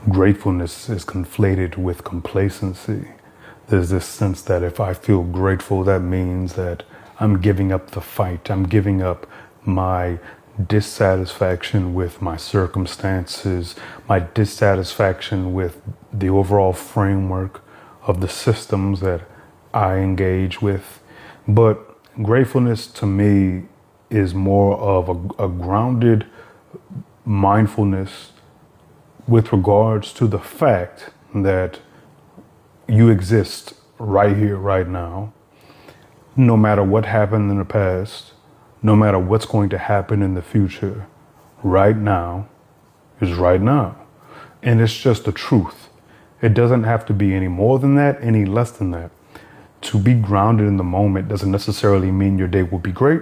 gratefulness is conflated with complacency. There's this sense that if I feel grateful, that means that I'm giving up the fight. I'm giving up my dissatisfaction with my circumstances, my dissatisfaction with the overall framework of the systems that I engage with. But gratefulness to me is more of a grounded mindfulness with regards to the fact that you exist right here, right now, no matter what happened in the past, no matter what's going to happen in the future. Right now is right now. And it's just the truth. It doesn't have to be any more than that, any less than that. To be grounded in the moment doesn't necessarily mean your day will be great.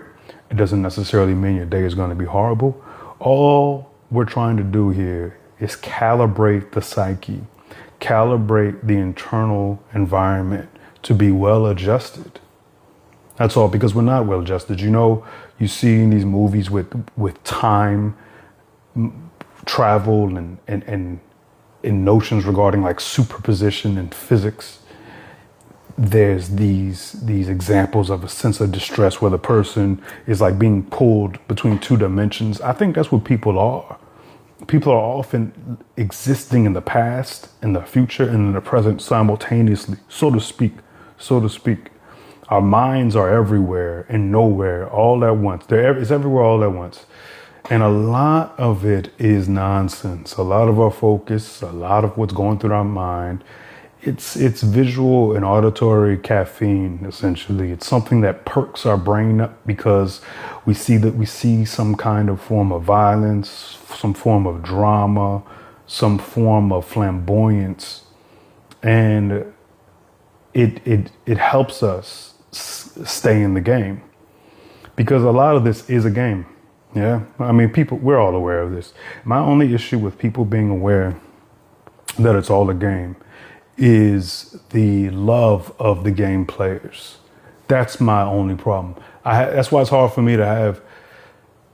It doesn't necessarily mean your day is going to be horrible. All we're trying to do here is calibrate the psyche, calibrate the internal environment to be well adjusted. That's all, because we're not well adjusted. You know, you see in these movies with time travel and in notions regarding like superposition and physics, there's these examples of a sense of distress where the person is like being pulled between two dimensions. I think that's what people are. People are often existing in the past, in the future, and in the present simultaneously, so to speak. Our minds are everywhere and nowhere all at once. It's everywhere all at once. And a lot of it is nonsense. A lot of our focus, a lot of what's going through our mind, it's visual and auditory caffeine, essentially. It's something that perks our brain up because we see some kind of form of violence, some form of drama, some form of flamboyance. And it helps us stay in the game, because a lot of this is a game. Yeah, I mean, we're all aware of this. My only issue with people being aware that it's all a game is the love of the game players. That's my only problem. That's why it's hard for me to have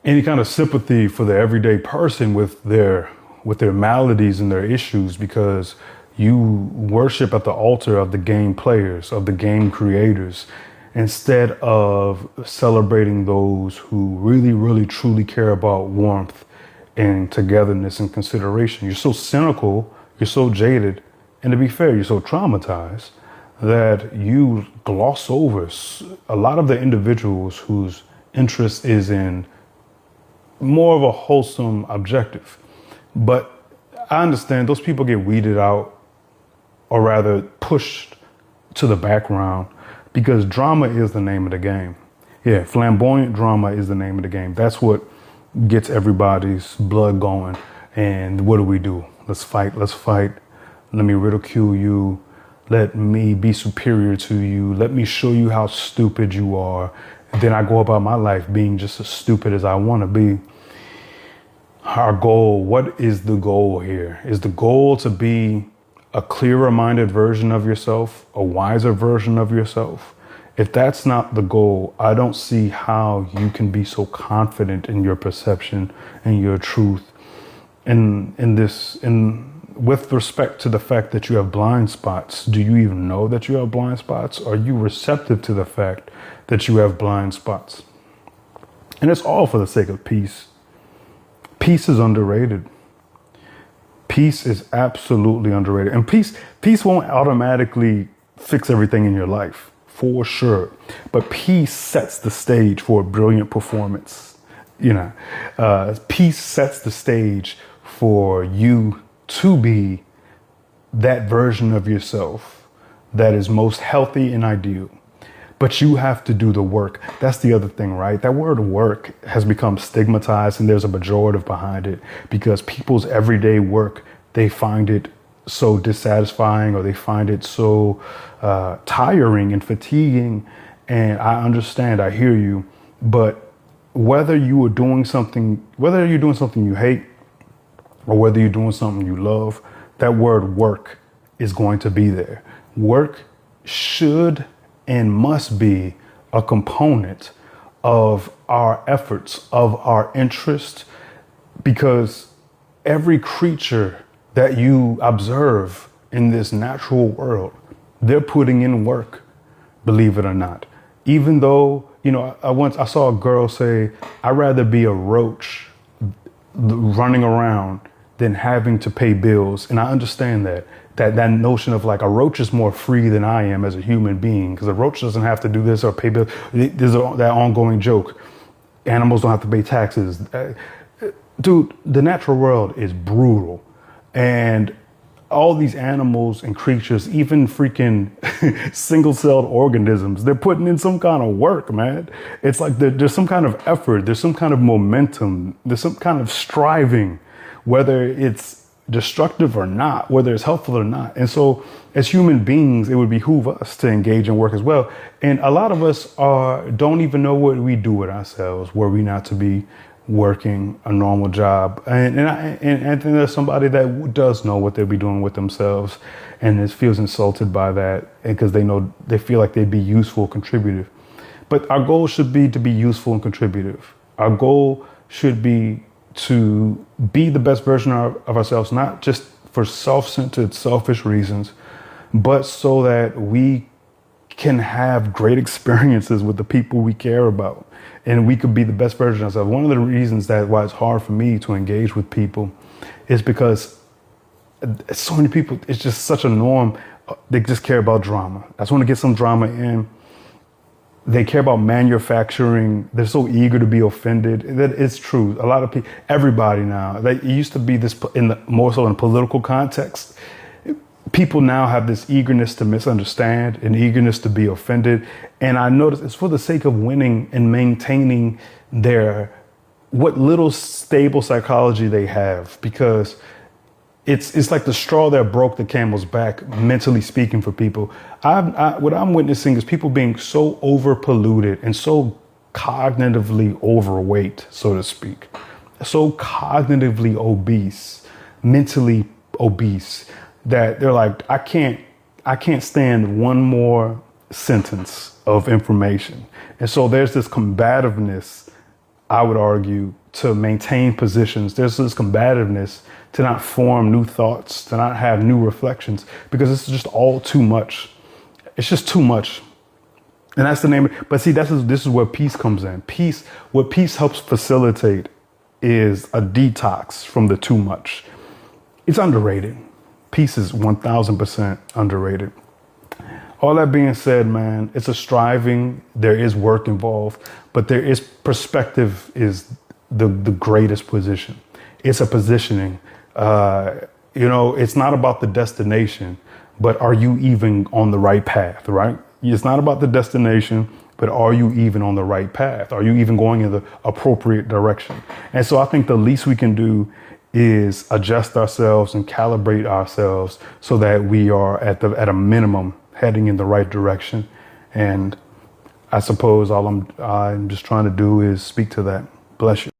any kind of sympathy for the everyday person with their maladies and their issues, because you worship at the altar of the game players, of the game creators, instead of celebrating those who really, really, truly care about warmth and togetherness and consideration. You're so cynical, you're so jaded, and to be fair, you're so traumatized that you gloss over a lot of the individuals whose interest is in more of a wholesome objective. But I understand those people get weeded out, or rather pushed to the background, because drama is the name of the game. Yeah, flamboyant drama is the name of the game. That's what gets everybody's blood going. And what do? Let's fight. Let me ridicule you. Let me be superior to you. Let me show you how stupid you are. And then I go about my life being just as stupid as I want to be. Our goal, what is the goal here? Is the goal to be a clearer-minded version of yourself, a wiser version of yourself? If that's not the goal, I don't see how you can be so confident in your perception and your truth. With respect to the fact that you have blind spots, do you even know that you have blind spots? Are you receptive to the fact that you have blind spots? And it's all for the sake of peace. Peace is underrated. Peace is absolutely underrated. And peace won't automatically fix everything in your life, for sure. But peace sets the stage for a brilliant performance. Peace sets the stage for you to be that version of yourself that is most healthy and ideal. But you have to do the work. That's the other thing, right? That word work has become stigmatized, and there's a pejorative behind it, because people's everyday work, they find it so dissatisfying, or they find it so tiring and fatiguing. And I understand, I hear you, but whether you're doing something you hate, or whether you're doing something you love, that word work is going to be there. Work should and must be a component of our efforts, of our interest, because every creature that you observe in this natural world, they're putting in work, believe it or not. Even though, I saw a girl say, I'd rather be a roach running around than having to pay bills. And I understand that notion of like a roach is more free than I am as a human being, because a roach doesn't have to do this or pay bills. There's that ongoing joke. Animals don't have to pay taxes. Dude, the natural world is brutal. And all these animals and creatures, even freaking single-celled organisms, they're putting in some kind of work, man. It's like there's some kind of effort, there's some kind of momentum, there's some kind of striving, whether it's destructive or not, whether it's helpful or not. And so as human beings, it would behoove us to engage in work as well. And a lot of us don't even know what we do with ourselves, were we not to be working a normal job. And I think there's somebody that does know what they'll be doing with themselves and feels insulted by that because they feel like they'd be useful, contributive. But our goal should be to be useful and contributive. Our goal should be to be the best version of ourselves, not just for self-centered, selfish reasons, but so that we can have great experiences with the people we care about. And we could be the best version of ourselves. One of the reasons why it's hard for me to engage with people is because so many people, it's just such a norm. They just care about drama. I just want to get some drama in. They care about manufacturing. They're so eager to be offended. That it's true. A lot of people, everybody now, it used to be this more so in a political context. People now have this eagerness to misunderstand and eagerness to be offended. And I notice it's for the sake of winning and maintaining what little stable psychology they have, because it's like the straw that broke the camel's back, mentally speaking, for people. What I'm witnessing is people being so overpolluted and so cognitively overweight, so to speak, so cognitively obese, mentally obese, that they're like, I can't stand one more sentence of information. And so there's this combativeness, I would argue, to maintain positions. There's this combativeness to not form new thoughts, to not have new reflections, because it's just all too much. It's just too much. And that's the name. But see, this is where peace comes in. What peace helps facilitate is a detox from the too much. It's underrated. Peace is 1000% underrated. All that being said, man, it's a striving. There is work involved, but there is perspective is the greatest position. It's a positioning. It's not about the destination, but are you even on the right path, right? It's not about the destination, but are you even on the right path? Are you even going in the appropriate direction? And so I think the least we can do is adjust ourselves and calibrate ourselves so that we are at a minimum heading in the right direction. And I suppose all I'm just trying to do is speak to that. Bless you.